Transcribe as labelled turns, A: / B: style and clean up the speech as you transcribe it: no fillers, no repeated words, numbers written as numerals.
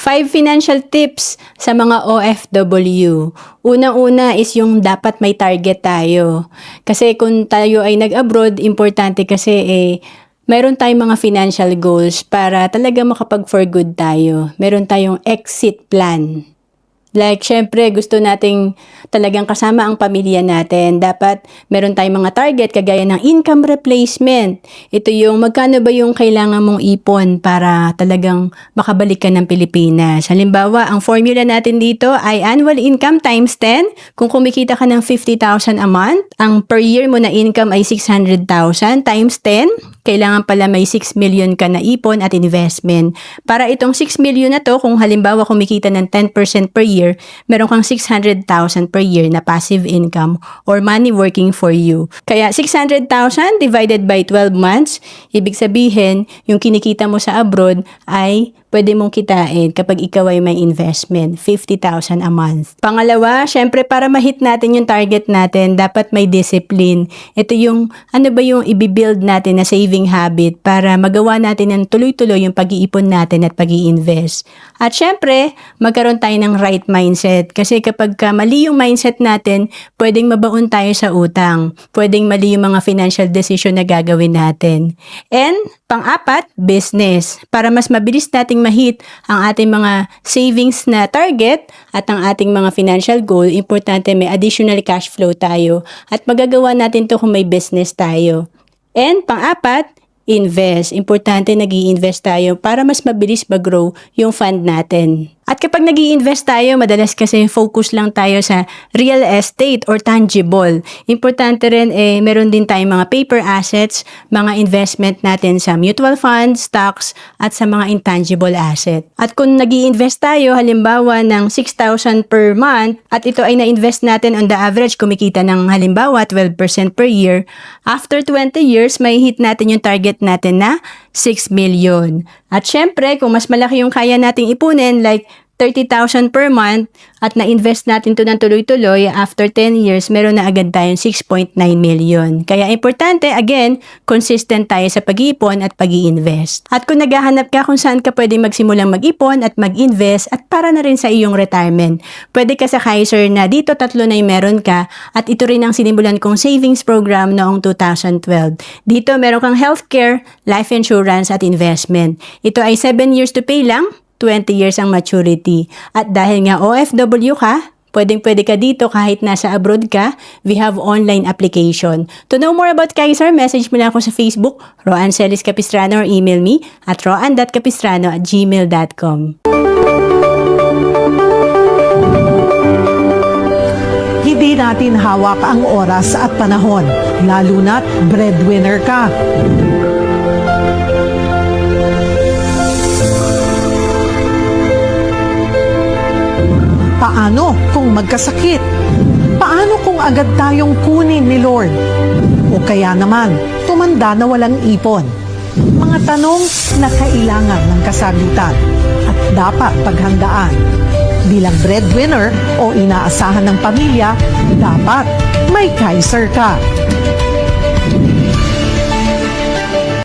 A: 5 financial tips sa mga OFW. Unang-una is yung dapat may target tayo. Kasi kung tayo ay nag-abroad, importante kasi mayroon tayong mga financial goals para talaga makapag-for good tayo. Meron tayong exit plan. Like, syempre, gusto nating talagang kasama ang pamilya natin. Dapat meron tayong mga target kagaya ng income replacement. Ito yung magkano ba yung kailangan mong ipon para talagang makabalik ka ng Pilipinas. Halimbawa, ang formula natin dito ay annual income times 10. Kung kumikita ka ng 50,000 a month, ang per year mo na income ay 600,000 times 10. Kailangan pala may 6 million ka na ipon at investment. Para itong 6 million na to, kung halimbawa kumikita ng 10% per year, meron kang 600,000 per year na passive income or money working for you. Kaya 600,000 divided by 12 months, ibig sabihin, yung kinikita mo sa abroad ay pwede mong kitain kapag ikaw ay may investment, 50,000 a month. Pangalawa, syempre para ma-hit natin yung target natin, dapat may discipline. Ito yung, ano ba yung i-build natin na saving habit para magawa natin ng tuloy-tuloy yung pag-iipon natin at pag-i-invest. At syempre, magkaroon tayo ng right mindset. Kasi kapag mali yung mindset natin, pwedeng mabaon tayo sa utang. Pwedeng mali yung mga financial decision na gagawin natin. And, pang-apat, business. Para mas mabilis nating ma-hit ang ating mga savings na target at ang ating mga financial goal, importante may additional cash flow tayo at magagawa natin to kung may business tayo. And pang-apat, invest. Importante nag-i-invest tayo para mas mabilis mag-grow yung fund natin. At kapag nag-i-invest tayo, madalas kasi focus lang tayo sa real estate or tangible. Importante rin meron din tayong mga paper assets, mga investment natin sa mutual funds, stocks, at sa mga intangible asset. At kung nag-i-invest tayo, halimbawa ng 6,000 per month, at ito ay na-invest natin on the average, kumikita ng halimbawa 12% per year, after 20 years, may hit natin yung target natin na 6 million. At syempre, kung mas malaki yung kaya nating ipunin, like 30,000 per month at na-invest natin to ng tuloy-tuloy, after 10 years, meron na agad tayong 6.9 million. Kaya importante, again, consistent tayo sa pag-iipon at pag-i-invest. At kung naghahanap ka kung saan ka pwede magsimulang mag-ipon at mag-invest at para na rin sa iyong retirement, pwede ka sa Kaiser na dito 3 na yung meron ka at ito rin ang sinimulan kong savings program noong 2012. Dito meron kang healthcare, life insurance at investment. Ito ay 7 years to pay lang, 20 years ang maturity. At dahil nga OFW ka, pwedeng-pwede ka dito kahit nasa abroad ka, we have online application. To know more about Kaiser, message mo lang ako sa Facebook, Roan Celis Capistrano, or email me at roan.capistrano@gmail.com.
B: Hindi natin hawak ang oras at panahon, lalo na't breadwinner ka. Paano kung magkasakit? Paano kung agad tayong kunin ni Lord? O kaya naman, tumanda na walang ipon? Mga tanong na kailangan ng kasagutan at dapat paghandaan. Bilang breadwinner o inaasahan ng pamilya, dapat may Kaiser ka.